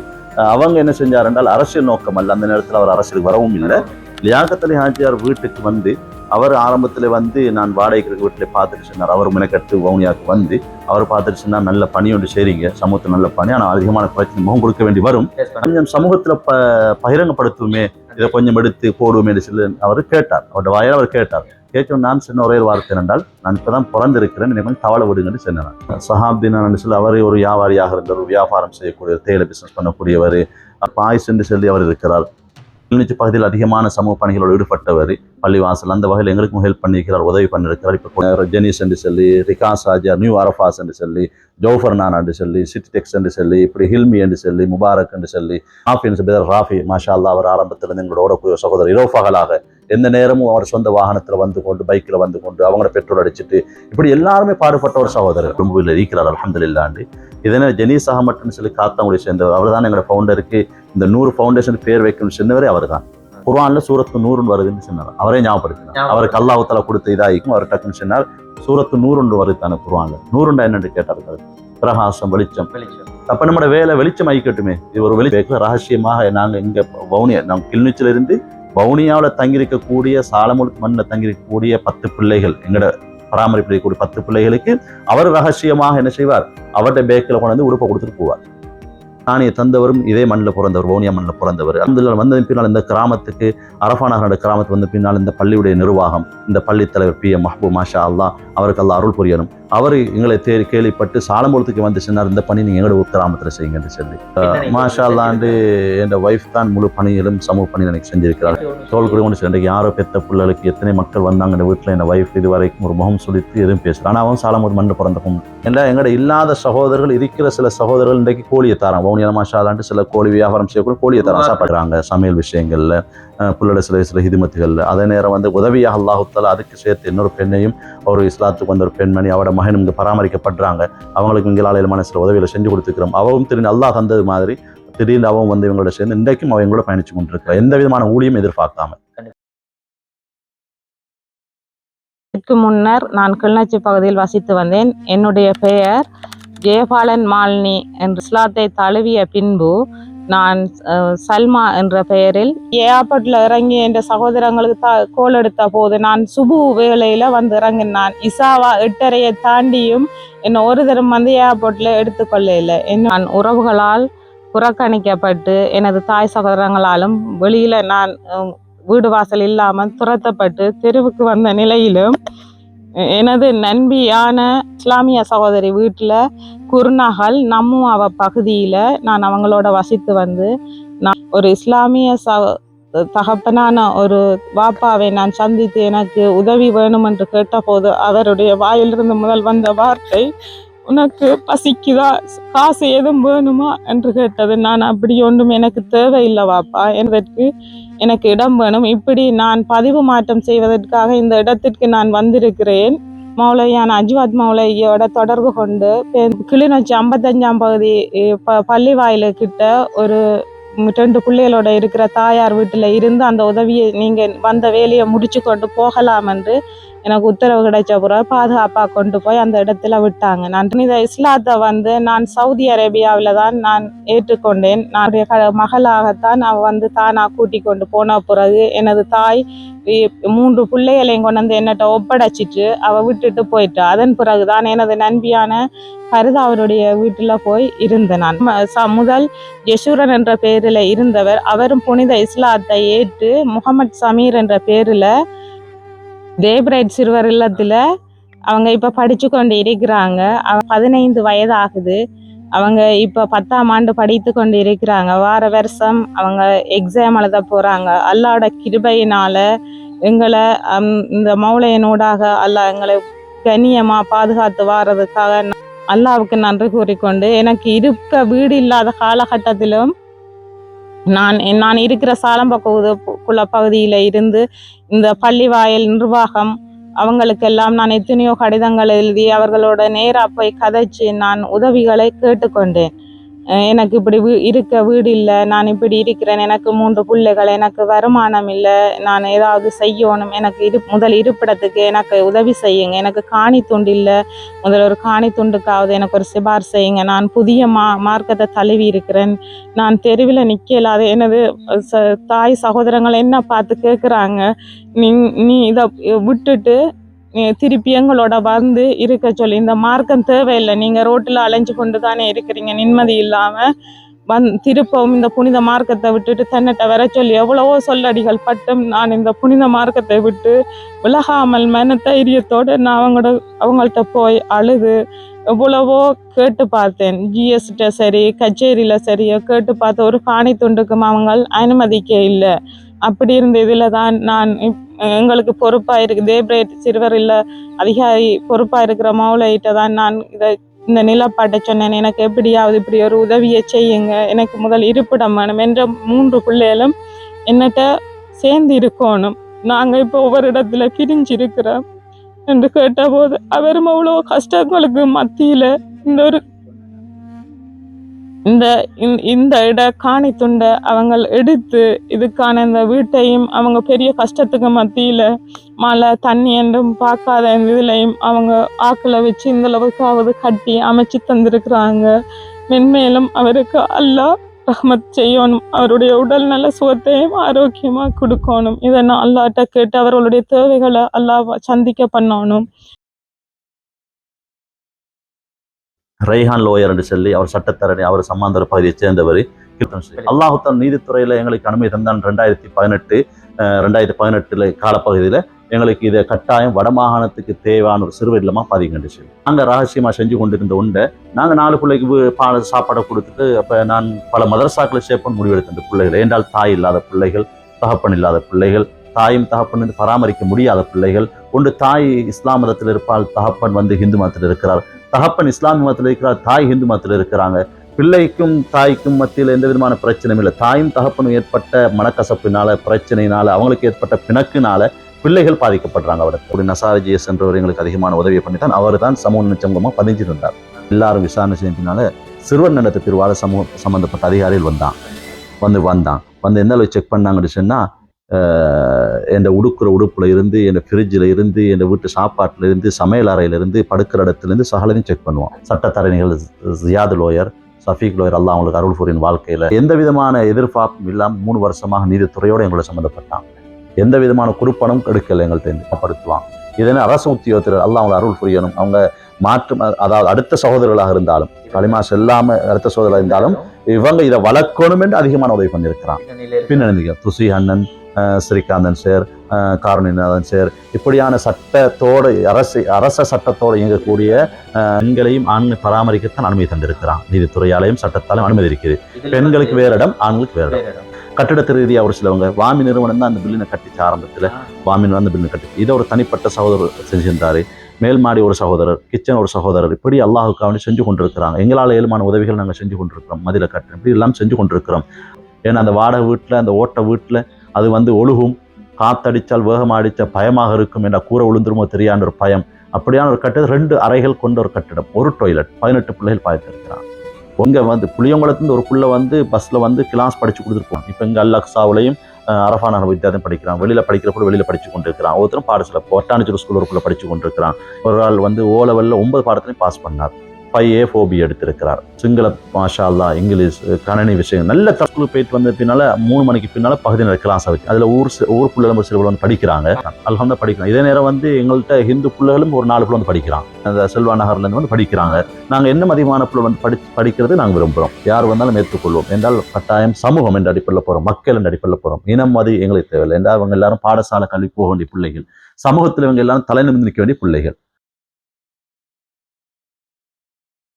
அவங்க என்ன செஞ்சார் என்றால் அரசியல் நோக்கம் அல்ல. அந்த நேரத்தில் அவர் அரசியலுக்கு வரவும் இல்லை. லியாகத் ஹாஜியார் வீட்டுக்கு வந்து அவர் ஆரம்பத்தில் வந்து நான் வாடகைக்கு வீட்டில் பார்த்துட்டு சொன்னார். அவர் மெனக்கட்டு வவுனியாவுக்கு வந்து அவர் பார்த்துட்டு சொன்னார், நல்ல பணி ஒன்று செய்றீங்க, சமூகத்தில் நல்ல பணி, ஆனால் அதிகமான பிரச்சனை முகம் கொடுக்க வேண்டி வரும், கொஞ்சம் சமூகத்தில் பகிரங்கப்படுத்துவோமே, இதை கொஞ்சம் எடுத்து போடுவோமே சொல்லி அவர் கேட்டார். அவருடைய வாயால் அவர் கேட்டார். கேட்க நான் சொன்ன ஒரே வார்த்தை என்றால், நான் இப்போ தான் பிறந்திருக்கிறேன், என்னை கொஞ்சம் தவளை விடுங்கன்னு சொன்னார். சஹாப்தீன் சொல்லி அவர் ஒரு வியாபாரியாக இருந்தவர், வியாபாரம் செய்யக்கூடிய தேயிலை பிஸ்னஸ் பண்ணக்கூடியவர், பாய்ஸ் என்று சொல்லி அவர் இருக்கிறார். கிளிநொச்சி பகுதியில் அதிகமான சமூக பணிகளோடு ஈடுபட்டவர், பள்ளிவாசல் அந்த வகையில் எங்களுக்கும் ஹெல்ப் பண்ணியிருக்கிறார், உதவி பண்ணியிருக்கிறார். இப்போ ஜெனிஸ் என்று சொல்லி, ரிகாஸ் ஆஜியார், நியூ அரஃபாஸ் என்று சொல்லி, ஜோஃபர் நான் என்று சொல்லி, சிட்டி டெக்ஸ் என்று சொல்லி, இப்படி ஹில்மி என்று சொல்லி, முபாரக் என்று சொல்லி, ராஃபி என்று சொல்லி, ராஃபி மாஷா அல்லா அவர் ஆரம்பத்திலிருந்து எங்களோட ஓடக்கூடிய சகோதரர் இரவுபகலாக எந்த நேரமும் அவர் சொந்த வாகனத்தில் வந்து கொண்டு, பைக்கில் வந்து கொண்டு, அவங்கள பெட்ரோல் அடிச்சுட்டு இப்படி எல்லாருமே பாடுபட்ட ஒரு சகோதரர் கும்புவில் இருக்கிறார் அல்ஹம்துலில்லாஹ். இதனை ஜெனீஸ் அகமட்னு சொல்லி காத்தாங்குடி சேர்ந்தவர். அவர் தான் எங்களோட ஃபவுண்டருக்கு இந்த 100 ஃபவுண்டேஷன் பேர் வைக்கணும்னு சொன்னவரே அவர் தான். குர்ஆன்ல சூரத்து 100 வருதுன்னு சொன்னார். அவரே ஞாபகப்படுத்தினார். அவருக்கு அல்லாஹ் தஆலா கொடுத்த இதாயிக்கும் அவர் டக்குன்னு சொன்னார், சூரத்து 100 வருது தானே குர்ஆன்ல. 100 என்னன்னு கேட்டார். பிரகாசம், வெளிச்சம். அப்ப நம்மளோட வேலை வெளிச்சம் ஆகிக்கட்டுமே. இது ஒரு வெளிச்சம் ரகசியமாக நாங்கள் இங்க வவுனியா, நம்ம கிளிநொச்சியில இருந்து வவுனியாவில் தங்கியிருக்கக்கூடிய சாலமுல் மண்ணில் தங்கியிருக்கக்கூடிய 10 பிள்ளைகள், எங்களோட பராமரிப்பு இருக்கக்கூடிய 10 பிள்ளைகளுக்கு அவர் ரகசியமாக என்ன செய்வார், அவருடைய பேக்கில் கொண்டு வந்து உடுப்பை கொடுத்துட்டு போவார். காணியை தந்தவரும் இதே மண்ணில் பிறந்தவர், வவுனியா மண்ணில் பிறந்தவர். அந்த வந்ததன் பின்னால் இந்த கிராமத்துக்கு அரஃபா நகரோட கிராமத்துக்கு வந்த பின்னால் இந்த பள்ளியுடைய நிர்வாகம், இந்த பள்ளி தலைவர் PM மஹ்பூப், மாஷா அல்லாஹ், அவருக்கு அல்லாஹ் அருள் புரியணும். அவர் எங்களை கேள்விப்பட்டு சாலம்பூரத்துக்கு வந்து சொன்னார், இந்த பணி நீங்கள் எங்களோட கிராமத்தில் செய்யுங்கன்னு சொல்லி. மாஷா அல்லாண்டு என் ஒய்ஃப் தான் முழு பணிகளும் சமூக பணியில் எனக்கு செஞ்சிருக்கிறார். தோல் கூட ஒன்று இன்றைக்கு யாரோ பெத்த பிள்ளைகளுக்கு எத்தனை மக்கள் வந்தாங்க இந்த வீட்டில், என் ஒய்ஃப் இது வரைக்கும் ஒரு முகம் சுழித்து எதுவும் பேசுகிறான். ஆனால் அவன் சாலம்பூர் மண்ணு பிறந்த பொண்ணு. ஏன்னா எங்கள்ட இல்லாத சகோதரர்கள் இருக்கிற சில சகோதரர்கள் இன்றைக்கு கோழியை தரான். வவுனியா மாஷா அல்லாண்டு சில கோழி வியாபாரம் செய்யக்கூட கோழியை தரான், சாப்பிட்றாங்க சமையல் விஷயங்களில், புள்ளட சில ஹிதுமத்துகளில். அதே நேரம் வந்து உதவியாக அல்லாஹுத்தாலா அதுக்கு சேர்த்து இன்னொரு பெண்ணையும், ஒரு இஸ்லாத்துக்கு வந்த ஒரு பெண்மணி, அவட மகனும் இங்கே பராமரிக்கப்படுறாங்க. அவங்களுக்கு இங்களாலையில் மனசில் உதவியில் செஞ்சு கொடுத்துக்கிறோம். அவவும் திடீர்னு அல்லாஹ் தந்தது மாதிரி திடீர்னு அவன் வந்து இவங்களோட சேர்ந்து இன்றைக்கும் அவங்களோட பயணிச்சு கொண்டிருக்கிறார், எந்த விதமான ஊழியம் எதிர்பார்க்காம. இதற்கு முன்னர் நான் கிளிநொச்சி பகுதியில் வசித்து வந்தேன். என்னுடைய பெயர் ஜெயபாலன் மாலினி. என்று இஸ்லாத்தை தழுவிய பின்பு நான் சல்மா என்ற பெயரில் ஏர்போர்ட்டில் இறங்கி என்ற சகோதரங்களுக்கு கோல் எடுத்த போது நான் சுபு வேளையில் வந்து இறங்கினான். இசாவா 8:30 தாண்டியும் என்னை ஒரு தரம் வந்து ஏர்போர்ட்டில் எடுத்துக்கொள்ள இல்லை. நான் உறவுகளால் புறக்கணிக்கப்பட்டு எனது தாய் சகோதரங்களாலும் வெளியில் நான் வீடு வாசல் இல்லாமல் துரத்தப்பட்டு தெருவுக்கு வந்த நிலையிலும் எனது நண்பியான இஸ்லாமிய சகோதரி வீட்டில் குருநகல் நம்முவ பகுதியில் நான் அவங்களோட வசித்து வந்து நான் ஒரு இஸ்லாமிய தகப்பனான ஒரு வாப்பாவை நான் சந்தித்து எனக்கு உதவி வேணும் என்று கேட்டபோது அவருடைய வாயிலிருந்து முதல் வந்த வார்த்தை, உனக்கு பசிக்குதா, காசு எதுவும் வேணுமா என்று கேட்டது. நான் அப்படி ஒன்றும் எனக்கு தேவையில்லை வாப்பா, எனக்கு இடம் வேணும். இப்படி நான் பதிவு மாற்றம் செய்வதற்காக இந்த இடத்திற்கு நான் வந்திருக்கிறேன். மௌலையான அஜ்வாத் மௌலையோட தொடர்பு கொண்டு கிளிநொச்சி 55ஆம் பகுதி பள்ளி வாயிலுக்கிட்ட ஒரு 2 பிள்ளைகளோட இருக்கிற தாயார் வீட்டில் இருந்து அந்த உதவியை நீங்கள் வந்த வேலையை முடிச்சு கொண்டு போகலாம் என்று எனக்கு உத்தரவு கிடைச்ச பிறகு பாதுகாப்பாக கொண்டு போய் அந்த இடத்துல விட்டாங்க. நான் இந்த இஸ்லாத்தை வந்து நான் சவுதி அரேபியாவில் தான் நான் ஏற்றுக்கொண்டேன். நான் மகளாகத்தான் அவள் வந்து தானாக கூட்டி கொண்டு போன பிறகு எனது தாய் 3 பிள்ளைகளையும் கொண்டு வந்து என்னட்ட ஒப்படைச்சிட்டு அவள் விட்டுட்டு போயிட்டா. அதன் பிறகுதான் எனது நண்பியான பரிதா அவருடைய வீட்டில் போய் இருந்தேன். நான் முதல் யசூரன் என்ற பேரில் இருந்தவர், அவரும் புனித இஸ்லாத்தை ஏற்று முகமது சமீர் என்ற பேரில் தேப்ரைட் சிறுவர் இல்லத்தில் அவங்க இப்போ படித்து கொண்டு இருக்கிறாங்க. அவங்க 15 வயது ஆகுது. அவங்க இப்போ 10ஆம் ஆண்டு படித்து கொண்டு இருக்கிறாங்க. வார வருஷம் அவங்க எக்ஸாம் எழுத போகிறாங்க. அல்லாஹ்வோட கிருபையினால் எங்களை இந்த மௌலையனூடாக அல்லாஹ் எங்களை கண்ணியமாக பாதுகாத்து வாரதுக்காக அல்லாஹ்வுக்கு நன்றி கூறிக்கொண்டு, எனக்கு இருக்க வீடு இல்லாத காலகட்டத்திலும் நான் இருக்கிற சாலம்பக்குள்ள பகுதியில் இருந்து இந்த பள்ளி வாயில் நிர்வாகம் அவங்களுக்கெல்லாம் நான் எத்தனையோ கடிதங்கள் எழுதி அவர்களோட நேராக போய் கதைச்சு நான் உதவிகளை கேட்டுக்கொண்டேன். எனக்கு இப்படி இருக்க வீடு இல்லை, நான் இப்படி இருக்கிறேன், எனக்கு 3 பிள்ளைகள், எனக்கு வருமானம் இல்லை, நான் ஏதாவது செய்யணும், எனக்கு முதல் இருப்பிடத்துக்கு எனக்கு உதவி செய்யுங்க, எனக்கு காணி துண்டு இல்லை, முதல் ஒரு காணி துண்டுக்காவது எனக்கு ஒரு சிபார் செய்யுங்க, நான் புதிய மார்க்கத்தை தழுவி இருக்கிறேன், நான் தெருவில் நிற்கலாத எனது தாய் சகோதரங்கள் என்ன பார்த்து கேட்குறாங்க, நீ இதை விட்டுட்டு திருப்பி எங்களோட வந்து இருக்க சொல்லி, இந்த மார்க்கம் தேவையில்லை, நீங்கள் ரோட்டில் அலைஞ்சு கொண்டு தானே இருக்கிறீங்க, நிம்மதி இல்லாமல் திருப்பவும் இந்த புனித மார்க்கத்தை விட்டுட்டு தன்னிட்ட வர சொல்லி எவ்வளவோ சொல்லடிகள் பட்டும் நான் இந்த புனித மார்க்கத்தை விட்டு விலகாமல் மன தைரியத்தோடு நான் அவங்கள்ட்ட போய் அழுது எவ்வளவோ கேட்டு பார்த்தேன். ஜிஎஸ்கிட்ட சரி கச்சேரியில் சரியோ கேட்டு பார்த்த ஒரு காணி துண்டுக்கும் அவங்க அனுமதிக்க இல்லை. அப்படி இருந்த இதில் தான் நான் எங்களுக்கு பொறுப்பாக இருக்குது தேப்ரேட் சிறுவர் இல்லை அதிகாரி பொறுப்பாக இருக்கிற மௌலையிட்ட தான் நான் இந்த நிலப்பாட்டை சொன்னேன். எனக்கு எப்படியாவது இப்படி ஒரு உதவியை செய்யுங்க, எனக்கு முதல் இருப்பிடம் வேணும் என்ற 3 பிள்ளைகளும் என்னட்ட சேர்ந்து இருக்கணும், நாங்கள் இப்போ ஒவ்வொரு இடத்துல பிரிஞ்சிருக்கிறோம் என்று கேட்டபோது அவரும் அவ்வளோ கஷ்டங்களுக்கு மத்தியில் இந்த இட காணி துண்டை அவங்க எடுத்து இதுக்கான இந்த வீட்டையும் அவங்க பெரிய கஷ்டத்துக்கு மத்தியில் மழை தண்ணி என்றும் பார்க்காத இந்த இதுலையும் அவங்க ஆக்களை வச்சு இந்த அளவுக்காவது கட்டி அமைச்சு தந்திருக்கிறாங்க. மென்மேலும் அவருக்கு அல்லாஹ் ரஹ்மத் செய்யணும், அவருடைய உடல் நல்ல சுகத்தையும் ஆரோக்கியமாக கொடுக்கணும். இதை நான் அல்லாஹ்ட்ட கேட்டு அவர்களுடைய தேவைகளை அல்லாஹ் சந்திக்க பண்ணணும். ரைஹான் லோயர் என்று சொல்லி அவர் சட்டத்தரணி, அவர் சம்மாந்தர பகுதியைச் சேர்ந்தவர். அல்லாஹுத்தால் நீதித்துறையில் எங்களுக்கு அனுமதி தந்தான் 2018 காலப்பகுதியில் எங்களுக்கு இதை கட்டாயம் வடமாகாணத்துக்கு தேவையான ஒரு சிறுவர் இல்லமாக பதிங்கன்னு சொல்லி நாங்கள் ரகசியமாக செஞ்சு கொண்டிருந்த உண்டை நாங்கள் 4 பிள்ளைக்கு சாப்பாடை கொடுத்துட்டு அப்போ நான் பல மதரசாக்களை சேர்ப்பேன் முடிவெடுத்த பிள்ளைகள். ஏன்றால் தாய் இல்லாத பிள்ளைகள், தகப்பன் இல்லாத பிள்ளைகள், தாயும் தகப்பன் பராமரிக்க முடியாத பிள்ளைகள். ஒன்று தாய் இஸ்லாம் மதத்தில் இருப்பால், தகப்பன் ஹிந்து மதத்தில் இருக்கிறார், தகப்பன் இஸ்லாமிய மதத்தில் இருக்கிறார், தாய் ஹிந்து மதத்தில் இருக்கிறாங்க. பிள்ளைக்கும் தாய்க்கும் மத்தியில் எந்த விதமான பிரச்சனையும் இல்லை. தாயும் தகப்பனும் ஏற்பட்ட மனக்கசப்பினால, பிரச்சனையினால, அவங்களுக்கு ஏற்பட்ட பிணக்குனால பிள்ளைகள் பாதிக்கப்படுறாங்க. அவர் நசாரிஜிஎஸ் என்றவர் எங்களுக்கு அதிகமான உதவியை பண்ணித்தான். அவர் தான் சமூக நிச்சயமாக பதிஞ்சிருந்தார். எல்லாரும் விசாரணை செஞ்சினால சிறுவர் நலத்து பிரிவால சம்பந்தப்பட்ட அதிகாரிகள் வந்து எந்த அளவு செக் பண்ணாங்கன்னு சொன்னால், என் உடுக்கிற உடுப்புல இருந்து, என் ஃப்ரிட்ஜில் இருந்து, என் வீட்டு சாப்பாட்டில் இருந்து, சமையல் அறையிலிருந்து, படுக்கிற இடத்துலேருந்து சகலையும் செக் பண்ணுவோம். சட்டத்தரணிகள் ஜியாத் லோயர், சஃபீக் லோயர், அல்லாஹ் அவங்களுக்கு அருள் புரியும் வாழ்க்கையில் எந்த விதமான எதிர்பார்ப்பும் இல்லாமல் 3 வருஷமாக நீதித்துறையோடு எங்களோட சம்மந்தப்பட்டாங்க. எந்த விதமான குறுப்பணம் எடுக்கலை எங்கள்கிட்ட படுத்துவாங்க. இதனை அரசு உத்தியோகத்தில் அல்லாஹ் அவங்களை அருள் புரியணும். அவங்க அதாவது அடுத்த சகோதரர்களாக இருந்தாலும், களிமா செல்லாமல் அடுத்த சகோதரர்களாக இருந்தாலும் இவங்க இதை வளர்க்கணும் என்று அதிகமான உதவி பண்ணியிருக்கிறான். பின்னணிங்க துசி அண்ணன், ஸ்ரீகாந்தன் சார், காரணிநாதன் சார், இப்படியான சட்டத்தோடு அரச சட்டத்தோடு இயங்கக்கூடிய பெண்களையும் ஆண்களை பராமரிக்கத்தான் அனுமதி தந்திருக்கிறான். நீதித்துறையாலையும் சட்டத்தாலும் அனுமதி இருக்குது. பெண்களுக்கு வேற இடம், ஆண்களுக்கு வேற இடம். கட்டிடத்து ரீதியாக ஒரு சிலவங்க வாமி நிறுவனம் தான் அந்த பில்லினை கட்டிச்சு. ஆரம்பத்தில் வாமின் அந்த பில்லினை கட்டிச்சு. இதை ஒரு தனிப்பட்ட சகோதரர் செஞ்சிருந்தாரு. மேல் மாடி ஒரு சகோதரர், கிச்சன் ஒரு சகோதரர், இப்படி அல்லாஹுக்காக செஞ்சு கொண்டிருக்கிறாங்க. எங்களால் ஏழுமான உதவிகள் நாங்கள் செஞ்சு கொண்டிருக்கிறோம். மதில கட்டணம் இப்படி எல்லாம் செஞ்சு கொண்டிருக்கிறோம். ஏன்னா அந்த வாடகை வீட்டில், அந்த ஓட்ட வீட்டில் அது ஒழுகும், காத்தடித்தால் வேகமாக அடித்த பயமாக இருக்கும் என்ற கூரை விழுந்துருமோ தெரியாத ஒரு பயம். அப்படியான ஒரு கட்டிடம், 2 அறைகள் கொண்ட ஒரு கட்டிடம், ஒரு டாய்லெட், 18 பிள்ளைகள் பாய்த்திருக்கிறான். உங்க புளியங்குளத்துலேருந்து ஒரு பிள்ளை பஸ்ஸில் கிளாஸ் படித்து கொடுத்துருப்போம். இப்போ இங்கே அல்-அக்ஸாவிலையும் அரஃபா நகர் வித்தியாலயம் படிக்கிறான். வெளியில் படிக்கிற கூட வெளியில் படித்து கொண்டிருக்கிறான். ஒருத்தரும் பாடசில பொட்டானிச்சூர் ஸ்கூல் ஒரு பிள்ளை படித்து கொண்டிருக்கிறான். ஒரு ஆள் O லெவலில் 9 பாடத்துலையும் பாஸ் பண்ணார். 5A 4B எடுத்திருக்கிறார். சிங்கள மாஷா அல்லா, இங்கிலீஷ், கணனி விஷயம் நல்ல தஸ்கூலுக்கு போயிட்டு வந்த பின்னால் 3 மணிக்கு பின்னால் பகுதி நேர கிளாஸ் வச்சு அதில் ஊர் பிள்ளைகளும் சில படிக்கிறாங்க. அல்ஹம்துலில்லாஹ் படிக்கிறாங்க. இதே நேரம் எங்கள்கிட்ட ஹிந்து பிள்ளைகளும் ஒரு 4 பிள்ளை படிக்கிறாங்க. அந்த செல்வா நகர்லேருந்து படிக்கிறாங்க. நாங்கள் என்ன அதிகமான பிள்ளை படிக்கிறது நாங்கள் விரும்புகிறோம். யார் வந்தாலும் ஏற்றுக்கொள்வோம். என்றால் கட்டாயம் சமூகம் என்ற அடிப்படையில் போகிறோம், மக்கள் என்ற அடிப்படையில் போகிறோம். இனம் அது எங்களுக்கு தேவையில்லை. என்றால் அவங்க எல்லாரும் பாடசாலை கல்வி போக வேண்டிய பிள்ளைகள், சமூகத்தில் இவங்க எல்லாரும் தலை நிமிர்ந்து நிற்க வேண்டிய பிள்ளைகள்.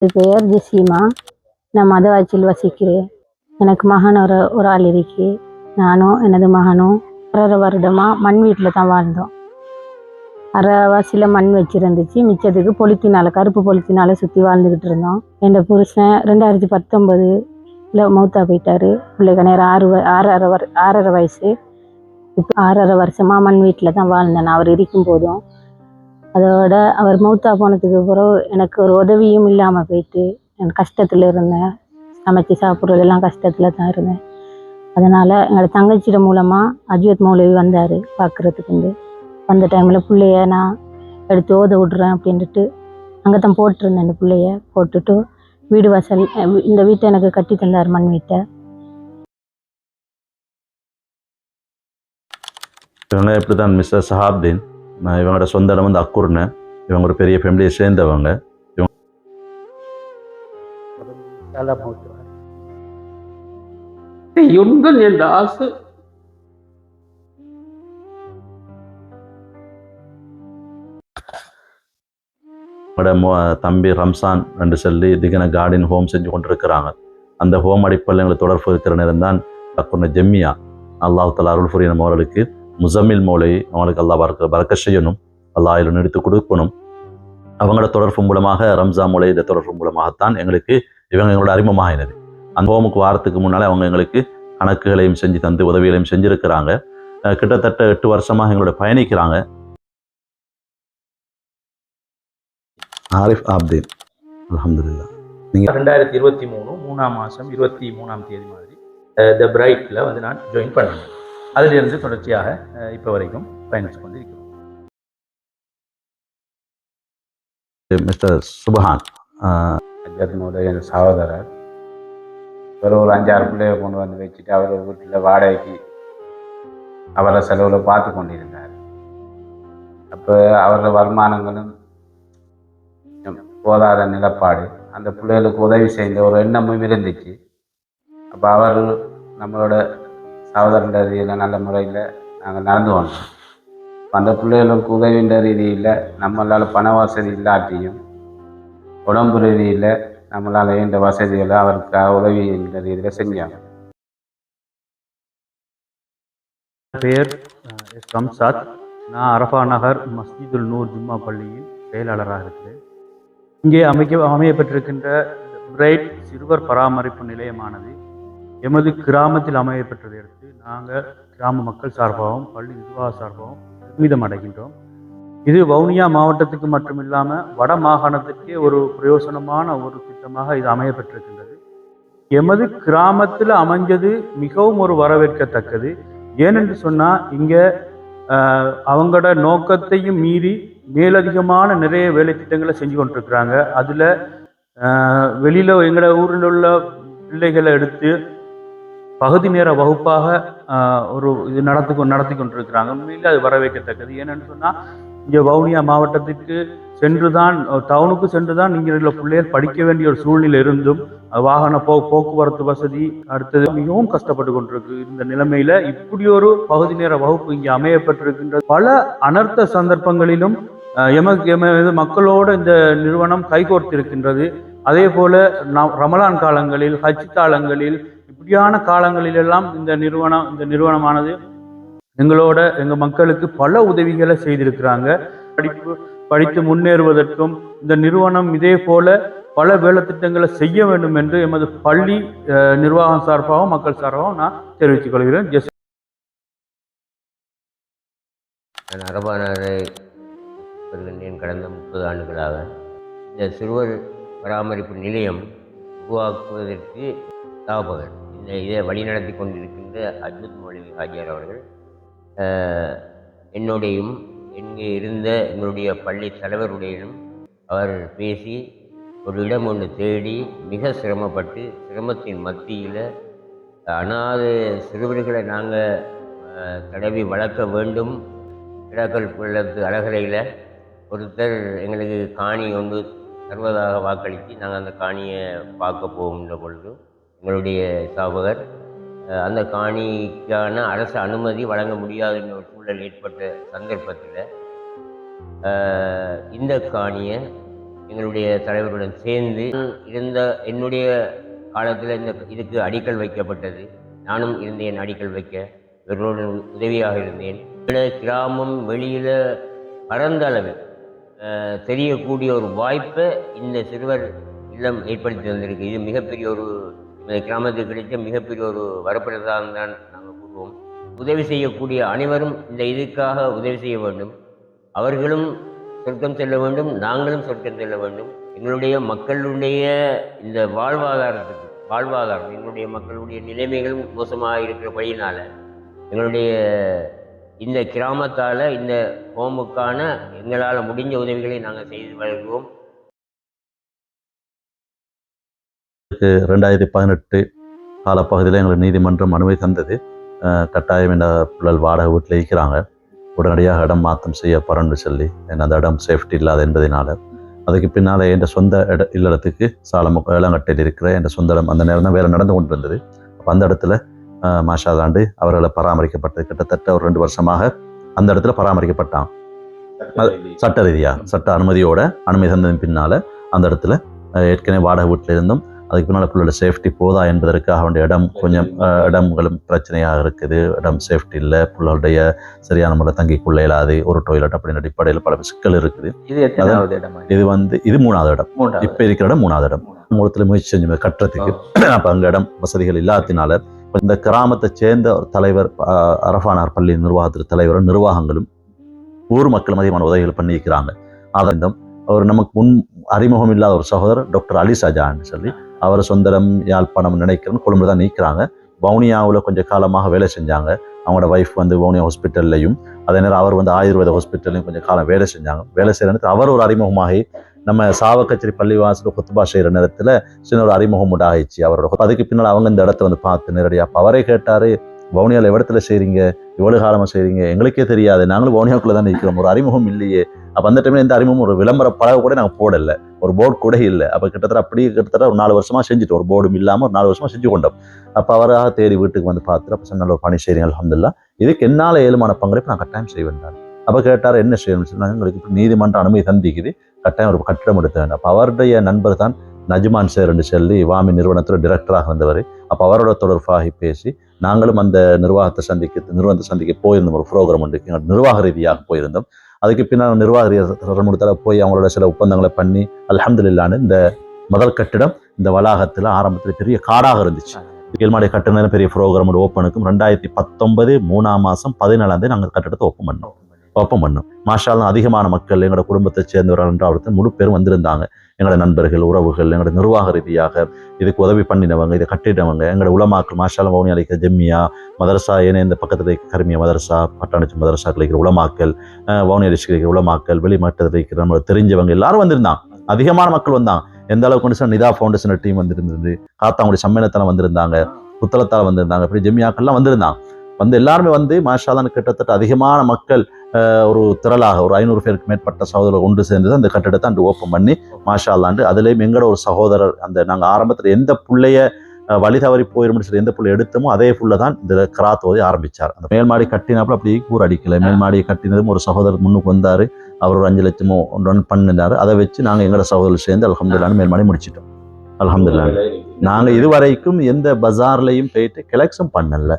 என் பெயர் ஜெசிமா. நான் மதவாச்சியில் வசிக்கிறேன். எனக்கு மகன் ஒரு ஆள் இருக்கு. நானும் எனது மகனும் 1.5 வருடமாக மண் வீட்டில் தான் வாழ்ந்தோம். அரைவாசியில் மண் வச்சுருந்துச்சு, மிச்சத்துக்கு பொலித்தினால, கருப்பு பொலித்தினால சுற்றி வாழ்ந்துக்கிட்டு இருந்தோம். என் புருஷன் 2019 மௌத்தா போயிட்டார். பிள்ளைக்கு நேரம் 6.5 வயசு. இப்போ 6.5 வருஷமாக மண் வீட்டில் தான் வாழ்ந்தேன் அவர் இருக்கும் போதும். அதோட அவர் மௌத்தா போனதுக்கு பிறகு எனக்கு ஒரு உதவியும் இல்லாமல் போயிட்டு எனக்கு கஷ்டத்தில் இருந்தேன். சமைச்சு சாப்பிட்றதெல்லாம் கஷ்டத்தில் தான் இருந்தேன். அதனால் எங்களோட தங்கச்சியோட மூலமாக அஜ்வத் மௌலவி வந்தார் பார்க்குறதுக்கு. வந்த டைமில் பிள்ளைய நான் எடுத்து ஓத விட்றேன் அப்படின்ட்டு அங்கே தான் போட்டிருந்தேன். இந்த பிள்ளைய போட்டுட்டு வீடு வாசல் இந்த வீட்டை எனக்கு கட்டி தந்தார், மண் வீட்டை. இவங்க எப்படி தான் மிஸ்டர் சஹாப்தீன், இவங்களோட சொந்த இடம் அக்கூர்னு. இவங்க ஒரு பெரிய ஃபேமிலியை சேர்ந்தவங்க. தம்பி ரம்சான் என்று சொல்லி திகன கார்டன் ஹோம் செஞ்சு கொண்டிருக்கிறாங்க. அந்த ஹோம் அடிப்படையில் எங்களுக்கு தொடர்பு இருக்கிற நேரம் தான் அக்கூர்ன ஜெம்மியா, அல்லாஹ் தஆலா அருள் புரியணும் அவர்களுக்கு. முசம்மில் மௌலை அவங்களுக்கு அல்லாஹ் பரக்க செய்யணும், அல்லாஹ் இதில் எடுத்து கொடுக்கணும். அவங்களோட தொடர்பு மூலமாக, ரம்ஜா மௌலையோட தொடர்பு மூலமாகத்தான் எங்களுக்கு எங்களோட அறிமுகமாகினது. அந்த ஹோமுக்கு வாரத்துக்கு முன்னாலே அவங்க எங்களுக்கு கணக்குகளையும் செஞ்சு தந்து உதவிகளையும் செஞ்சுருக்கிறாங்க. கிட்டத்தட்ட 8 வருஷமாக எங்களோட பயணிக்கிறாங்க. ஆரிஃப் ஆப்தீன், அல்ஹம்துலில்லாஹ். நீங்கள் 2023 3ஆம் மாதம் 23ஆம் தேதி மாதிரி த பிரைட்டில் நான் ஜாயின் பண்ணேன். அதிலிருந்து தொடர்ச்சியாக இப்போ வரைக்கும் பயணித்து கொண்டு இருக்கிறோம். மிஸ்டர் சுபஹான், அஜத்னுடைய சகோதரர் ஒரு 5-6 பிள்ளையை கொண்டு வந்து வச்சுட்டு அவர் வீட்டில் வாடகைக்கு அவரை செலவில் பார்த்து கொண்டிருந்தார். அப்போ அவரோட வருமானங்களும் போதாத நிலப்பாடு. அந்த பிள்ளைகளுக்கு உதவி செய்த ஒரு எண்ணமும் இருந்துச்சு. அப்போ அவர் நம்மளோட சகோதரன்ற ரீதியில் நல்ல முறையில் நாங்கள் நடந்து வந்தோம். அந்த பிள்ளைகளுக்கு உதவின்ற ரீதியில் நம்மளால் பண வசதி இல்லாட்டியும் உடம்பு ரீதியில் நம்மளால் இந்த வசதிகளை அவருக்கு உதவின்ற ரீதியில் செஞ்சாங்க. பெயர் எஸ் கம்சாத். நான் அரஃபா நகர் மஸ்ஜிதுல் நூர் ஜும்மா பள்ளியின் செயலாளராக இருக்கிறேன். இங்கே அமையப்பட்டிருக்கின்ற பிரைட் சிறுவர் பராமரிப்பு நிலையமானது எமது கிராமத்தில் அமையப்பெற்றதை அடுத்து நாங்கள் கிராம மக்கள் சார்பாகவும் பள்ளி நிர்வாக சார்பாகவும் பெருமிதம் அடைகின்றோம். இது வவுனியா மாவட்டத்துக்கு மட்டுமில்லாமல் வட மாகாணத்திற்கே ஒரு பிரயோசனமான ஒரு திட்டமாக இது அமையப்பட்டிருக்கின்றது. எமது கிராமத்தில் அமைஞ்சது மிகவும் ஒரு வரவேற்கத்தக்கது. ஏனென்று சொன்னால் இங்கே அவங்களோட நோக்கத்தையும் மீறி மேலதிகமான நிறைய வேலை திட்டங்களை செஞ்சு கொண்டிருக்கிறாங்க. அதில் வெளியில் எங்களோட ஊரில் உள்ள பிள்ளைகளை எடுத்து பகுதி நேர வகுப்பாக ஒரு இது நடத்தி கொண்டிருக்கிறாங்க. உண்மையில் அது வரவேற்கத்தக்கது. ஏனென்னு சொன்னால் இங்கே வவுனியா மாவட்டத்திற்கு டவுனுக்கு சென்று தான் இங்கே உள்ள பிள்ளைகள் படிக்க வேண்டிய ஒரு சூழ்நிலை இருந்தும் வாகன போக்குவரத்து வசதி அடுத்தது மிகவும் கஷ்டப்பட்டு கொண்டிருக்கு. இந்த நிலைமையில இப்படி ஒரு பகுதி நேர வகுப்பு இங்கே அமையப்பட்டிருக்கின்ற பல அனர்த்த சந்தர்ப்பங்களிலும் எமது மக்களோடு இந்த நிறுவனம் கைகோர்த்திருக்கின்றது. அதே போல ரமலான் காலங்களில், ஹஜ் காலங்களில், இப்படியான காலங்களிலெல்லாம் இந்த நிறுவனமானது எங்க மக்களுக்கு பல உதவிகளை செய்திருக்கிறாங்க. படித்து முன்னேறுவதற்கும் இந்த நிறுவனம் இதே போல பல வேலை திட்டங்களை செய்ய வேண்டும் என்று எமது பள்ளி நிர்வாகம் சார்பாகவும் மக்கள் சார்பாகவும் நான் தெரிவித்துக் கொள்கிறேன். நான் அரபானரை வருகின்றேன். கடந்த 30 ஆண்டுகளாக இந்த சிறுவர் பராமரிப்பு நிலையம் உருவாக்குவதற்கு ஸ்தாபகர் இதை வழிநடத்தி கொண்டிருக்கின்ற அஜ்மத் மௌலவி ஹாஜியார் அவர்கள் என்னுடையும் இங்கே இருந்த எங்களுடைய பள்ளி தலைவருடையும் அவர் பேசி ஒரு இடம் ஒன்று தேடி மிக சிரமப்பட்டு சிரமத்தின் மத்தியில் அனாதை சிறுவர்களை நாங்கள் தடவி வளர்க்க வேண்டும். கிடாக்கல் பள்ளத்து அழகரையில் ஒருத்தர் எங்களுக்கு காணி ஒன்று தருவதாக வாக்களித்து நாங்கள் அந்த காணியை பார்க்க போகின்ற பொழுது எங்களுடைய ஸ்தாபகர் அந்த காணிக்கான அரசு அனுமதி வழங்க முடியாத ஒரு சூழல் ஏற்பட்ட சந்தர்ப்பத்தில் இந்த காணியை எங்களுடைய தலைவருடன் சேர்ந்து இருந்த என்னுடைய காலத்தில் இதுக்கு அடிக்கல் வைக்கப்பட்டது. நானும் இருந்தேன் அடிக்கல் வைக்க, இவர்களோடு உதவியாக இருந்தேன். கிராமம் வெளியில் பரந்த அளவில் தெரியக்கூடிய ஒரு வாய்ப்பை இந்த சிறுவர் இல்லம் ஏற்படுத்தி வந்திருக்கு. இது மிகப்பெரிய ஒரு கிராமத்துக்கு கிடைத்த மிகப்பெரிய ஒரு வரப்பிரசாதம் தான் நாங்கள் கூறுவோம். உதவி செய்யக்கூடிய அனைவரும் இந்த இதுக்காக உதவி செய்ய வேண்டும். அவர்களும் சொர்க்கம் செல்ல வேண்டும், நாங்களும் சொர்க்கம் செல்ல வேண்டும். எங்களுடைய மக்களுடைய இந்த வாழ்வாதாரம் எங்களுடைய மக்களுடைய நிலைமைகளும் மோசமாக இருக்கிறபடியினால் எங்களுடைய இந்த கிராமத்தால் இந்த ஹோமுக்கான எங்களால் முடிஞ்ச உதவிகளை நாங்கள் செய்து வருகிறோம். 2018 காலப்பகுதியில் எங்களுக்கு நீதிமன்றம் அனுமதி தந்தது. கட்டாயம் என்ற பிள்ளைகள் வாடகை வீட்டில் இருக்கிறாங்க, உடனடியாக இடம் மாற்றம் செய்ய பரண்டு சொல்லி அந்த இடம் சேஃப்டி இல்லாத என்பதனால அதுக்கு பின்னால் என் சொந்த இல்லத்துக்கு ஏலங்கட்டையில் இருக்கிற என் சொந்த இடம் அந்த நேரம் தான் வேலை நடந்து கொண்டு இருந்தது. அப்போ அந்த இடத்துல மாஷாதாண்டு அவர்களை பராமரிக்கப்பட்டது. கிட்டத்தட்ட ஒரு 2 வருஷமாக அந்த இடத்துல பராமரிக்கப்பட்டான். சட்ட ரீதியாக சட்ட அனுமதி தந்ததின் பின்னால் அந்த இடத்துல ஏற்கனவே வாடகை வீட்டில் இருந்தும் அதுக்கு பின்னால் பிள்ளையோட சேஃப்டி போதா என்பதற்காக வேண்டிய இடங்களும் பிரச்சனையாக இருக்குது. இடம் சேஃப்டி இல்லை, பிள்ளைகளுடைய சரியான முறை தங்கி கொள்ள இயலாது, ஒரு டாய்லெட் அப்படின்னு அடிப்படையில் பல சிக்கல் இருக்குது. இது 3வது இடம். இப்போ இருக்கிற இடம் 3வது இடம். மூலத்தில் முயற்சி செஞ்சு கட்டுறதுக்கு அப்போ அங்கே இடம் வசதிகள் இல்லாததினால இந்த கிராமத்தை சேர்ந்த தலைவர் அரஃபானார் பள்ளி நிர்வாகத்திற்கு தலைவரும் நிர்வாகங்களும் ஊர் மக்களும் அதிகமான உதவிகள் பண்ணியிருக்கிறாங்க. ஆதரந்தம் அவர் நமக்கு அறிமுகம் இல்லாத ஒரு சகோதரர் டாக்டர் அலி சஜான்னு சொல்லி அவர் சொந்தரம் யாழ்ப்பாணம் நினைக்கிறேன்னு கொழும்பு தான் நீக்கிறாங்க. வவுனியாவில் கொஞ்சம் காலமாக வேலை செஞ்சாங்க. அவங்களோட ஒய்ஃப் வவுனியா ஹாஸ்பிட்டல்லையும் அதே நேரம் அவர் ஆயுர்வேத ஹாஸ்பிட்டல்லையும் கொஞ்சம் காலம் வேலை செஞ்சாங்க. வேலை செய்கிற நேரத்தில் அவர் ஒரு அறிமுகமாகி நம்ம சாவக்கச்சேரி பள்ளிவாசல் குத்துபா செய்கிற நேரத்தில் சின்ன ஒரு அறிமுகம் உண்டாகிச்சு அவரோட. அதுக்கு பின்னால் அவங்க இந்த இடத்த பார்த்து நேரடியாக அப்போ அவரே கேட்டார், வவுனியாவில் இடத்துல செய்கிறீங்க, இவ்வளவு காலமாக செய்கிறீங்க, எங்களுக்கே தெரியாது, நாங்களும் வவுனியாவுக்குள்ளே தான் நிற்கிறோம், ஒரு அறிமுகம் இல்லையே அப்போ அந்த டைமில் எந்த அறிமுகம் ஒரு விளம்பர பலகை கூட நாங்கள் போடலை, ஒரு போர்டு கூட இல்லை. அப்போ கிட்டத்தட்ட ஒரு 4 வருஷமாக செஞ்சுட்டோம், ஒரு போர்டும் இல்லாமல் ஒரு 4 வருஷமாக செஞ்சு கொண்டோம். அப்போ அவராக தேடி வீட்டுக்கு வந்து பார்த்துட்டு அப்போ சொன்ன ஒரு பணி செய்றீங்க அல்ஹம்துலில்லாஹ், இதுக்கு என்னால் ஏழுமான பங்களிப்பு நான் கட்டாயம் செய்வேன். அப்போ கேட்டார் என்ன செய்யணும்னு சொன்னாங்க, எங்களுக்கு இப்போ நீதிமன்ற அனுமதி தந்திக்குது, கட்டாயம் ஒரு கட்டிடம் எடுத்த வேண்டும். அப்போ அவருடைய நண்பர் தான் நஜ்மான் சார் என்று சொல்லி வாமி நிறுவனத்தில் டிரெக்டராக இருந்தவர். அப்போ அவரோட தொடர்பாகி பேசி நாங்களும் அந்த நிர்வாகத்தை சந்திக்க போயிருந்தோம். ஒரு ப்ரோக்ராம் உண்டு, எங்கள் நிர்வாக ரீதியாக போயிருந்தோம். அதுக்கு பின்னால் நிர்வாக ரீதியாக போய் அவங்களோட சில ஒப்பந்தங்களை பண்ணி அல்ஹம்துலில்லாஹ்னு இந்த முதல் கட்டிடம் இந்த வளாகத்தில் ஆரம்பத்தில் பெரிய காடாக இருந்துச்சு. கீழ்மாடி கட்டிடம் பெரிய ப்ரோக்ராம் ஓப்பனுக்கும் 2019 3ஆம் மாதம் 14ஆம் தேதி நாங்கள் கட்டிடத்தை ஓப்பன் பண்ணோம். மாஷா அல்லாஹ் அதிகமான மக்கள் எங்களோட குடும்பத்தை சேர்ந்தவர்கள் என்று அவருக்கு முழு பேரும் வந்திருந்தாங்க. எங்களோட நண்பர்கள், உறவுகள், எங்களோட நிர்வாக ரீதியாக இதுக்கு உதவி பண்ணினவங்க, இதை கட்டிட்டவங்க, எங்களோட உலமாக்கள் மாஷா அல்லாஹ் வவுனியா அளிக்கிற ஜெம்மியா மதரசா, ஏன்னா இந்த பக்கத்தில் கருமியா மதரசா, பட்டாணிச்சி மதரசாக்கள் இருக்கிற உலமாக்கள், வவுனியா டிஸ்ட்ரிக்ட் இருக்கிற உலமாக்கள், வெளிமாட்டத்தில் இருக்கிற நம்ம தெரிஞ்சவங்க எல்லாரும் வந்திருந்தாங்க. அதிகமான மக்கள் வந்தாங்க. எந்த அளவுக்கு கொண்டு நிதா ஃபவுண்டேஷன் டீம் வந்திருந்தது, காத்தாங்குடி சம்மேளனத்தில் வந்திருந்தாங்க, புத்தளத்தால் வந்திருந்தாங்க, அப்படி ஜெம்மியாக்கள்லாம் வந்திருந்தாங்க. எல்லாருமே வந்து மாஷா அல்லாஹ் கிட்டத்தட்ட அதிகமான மக்கள் ஒரு திரளாக ஒரு 500 பேருக்கு மேற்பட்ட சகோதரர்கள் ஒன்று சேர்ந்து அந்த கட்டிடத்தை அன்று ஓப்பன் பண்ணி மாஷா அல்லாஹ் அதுலேயும் எங்களோட ஒரு சகோதரர் அந்த நாங்கள் ஆரம்பத்தில் எந்த பிள்ளைய வழி தவறி போயிடும் சொல்லி எந்த புள்ளை எடுத்தோமோ அதே புள்ள தான் இந்த கிராத் ஓதி ஆரம்பித்தார். அந்த மேல்மாடி கட்டினாப்புல அப்படி கூறு அடிக்கலை. மேல்மாடி கட்டினதும் ஒரு சகோதரர் முன்னுக்கு வந்தார், அவர் ஒரு 5 லட்சமோ ரன் பண்ணினார். அதை வச்சு நாங்கள் எங்களோட சகோதரர் சேர்ந்து அல்ஹம்துலில்லாஹ் மேல்மாடி முடிச்சிட்டோம். அல்ஹம்துலில்லாஹ் நாங்கள் இதுவரைக்கும் எந்த பஜார்லையும் போயிட்டு கலெக்ஷன் பண்ணல,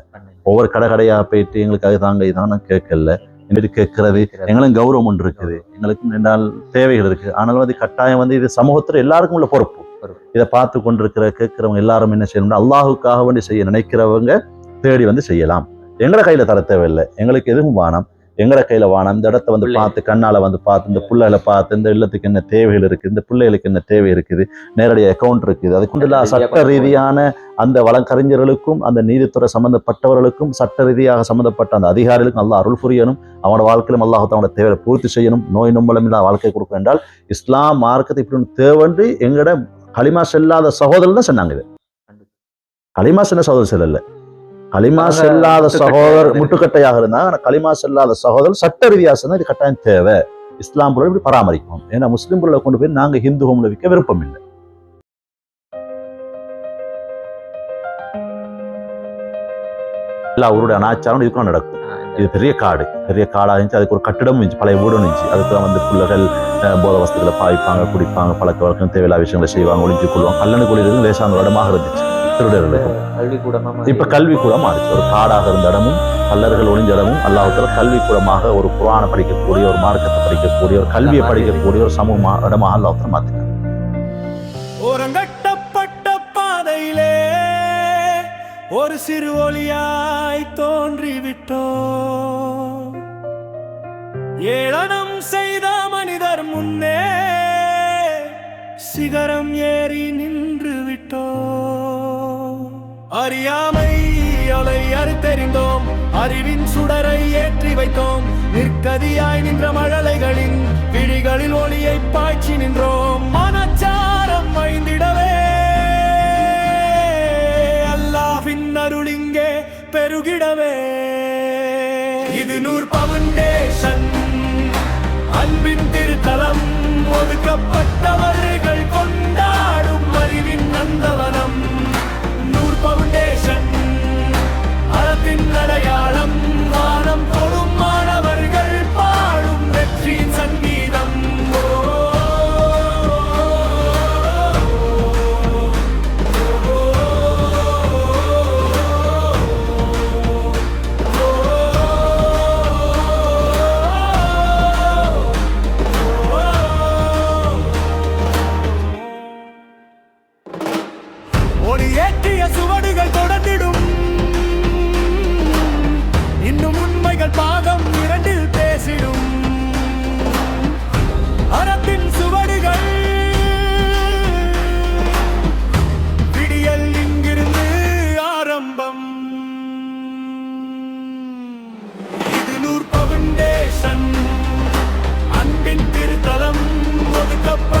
ஒவ்வொரு கடையாக போயிட்டு எங்களுக்காக தாங்க இதான் கேட்கல. கேட்கறது எங்களும் கௌரவம் ஒன்று இருக்குது, எங்களுக்கும் ரெண்டால் தேவைகள் இருக்குது. ஆனாலும் அது கட்டாயம் வந்து இது சமூகத்தில் எல்லாருக்கும் உள்ள பொறுப்பு. இதை பார்த்து கொண்டிருக்கிற கேட்கிறவங்க எல்லாரும் என்ன செய்யணும்னா அல்லாஹுக்காக வேண்டி செய்ய நினைக்கிறவங்க தேடி வந்து செய்யலாம். எங்களை கையில தர தேவையில்லை, எங்களுக்கு எதுவும் வானம், எங்களை கையில வானம். இந்த இடத்த வந்து பார்த்து கண்ணால வந்து பார்த்து இந்த பிள்ளைகளை பார்த்து இந்த இல்லத்துக்கு என்ன தேவைகள் இருக்குது, இந்த பிள்ளைகளுக்கு என்ன தேவை இருக்குது, நேரடி அக்கௌண்ட் இருக்குது. அதுக்கு சட்ட ரீதியான அந்த வழக்கறிஞர்களுக்கும் அந்த நீதித்துறை சம்பந்தப்பட்டவர்களுக்கும் சட்ட ரீதியாக சம்பந்தப்பட்ட அந்த அதிகாரிகளுக்கும் அல்லாஹ் அருள் புரியணும். அவனோட வாழ்க்கையிலும் அல்லாஹ் அவனோட தேவையை பூர்த்தி செய்யணும். நோய் நொம்பலம் இல்லாத வாழ்க்கை கொடுக்கும் என்றால் இஸ்லாம் மார்க்கத்தை இப்படி தேவன்று எங்களோட களிமா செல்லாத சகோதரர் தான் சொன்னாங்க. இது களிமா செல்ல சகோதரர் செல்லல, களிமா செல்லாத சகோதரர் முட்டுக்கட்டையாக இருந்தாங்க. களிமா செல்லாத சகோதரர் சட்ட ரீதியாக சொன்னா இது கட்டாயம் தேவை. இஸ்லாம் பொருள் இப்படி பராமரிக்கும். ஏன்னா முஸ்லிம் பொருளை கொண்டு போய் நாங்கள் ஹிந்து ஹோம்ல விற்க விருப்பம் இல்லை. எல்லா ஊருடைய அனாச்சாரம் இதுக்கும் நடக்கும். இது பெரிய காடாக இருந்துச்சு, அதுக்கு ஒரு கட்டிடம் இருந்துச்சு, பழைய வீடு இருந்துச்சு. அதுக்கு வந்து பிள்ளைகள் போத வஸ்துக்களை பாய்ப்பாங்க, குடிப்பாங்க, பழக்க வழக்கம் தேவையில்லாத விஷயங்களை செய்வாங்க, ஒளிஞ்சு கொள்வாங்க. கல்லணை குளிர் லேசான இடமாக இருந்துச்சு திருடர்களுக்கும். இப்ப கல்வி கூடம் ஆயிடுச்சு. ஒரு காடாக இருந்த இடமும் கல்லர்கள் ஒளிஞ்ச இடமும் அல்லாஹ்வுத்தாலா கல்வி கூடமாக ஒரு குர்ஆனை படிக்கக்கூடிய, ஒரு மார்க்கத்தை படிக்கக்கூடிய, ஒரு கல்வியை படிக்கக்கூடிய ஒரு சமூக இடமாக அல்லாஹ்வுத்தாலா மாத்திட்டாங்க. ஓரங்கட்டப்பட்ட பாதையிலே ஒரு சிறு ஒளியாய் தோன்றிவிட்டோ, ஏளனம் செய்த மனிதர் முன்னே சிகரம் ஏறி நின்று விட்டோ. அறியாமை அலை அறுத்தெறிந்தோம், அறிவின் சுடரை ஏற்றி வைத்தோம். நிற்கதியாய் நின்ற மழலைகளின் விழிகளில் ஒளியை பாய்ச்சி நின்றோம். மனச்சாரம் வைந்திடவே அல்லாஹ்வின் அருள் இங்கே பெருகிடவே. இது நூர் பவுண்டேஷன் அன்பின் திருத்தலம், ஒதுக்கப்பட்டவர்கள் கொண்டாடும் அறிவின் நந்தவனம். நூர் பவுண்டேஷன் அறத்தின் அடையாளம், வானம் தொடும் மாணவர்கள் பாடும் வெற்றியின் சங்கீதம். ஒளியேற்றிய சுவடுகள் தொடர்ந்திடும், இன்னும் உண்மைகள் பாகம் 2 பேசிடும். அறத்தின் சுவடுகள் விடியல் இங்கிருந்து ஆரம்பம். இது நூர் பவுண்டேஷன் அன்பின் திருத்தலம், ஒதுக்கப்பட்ட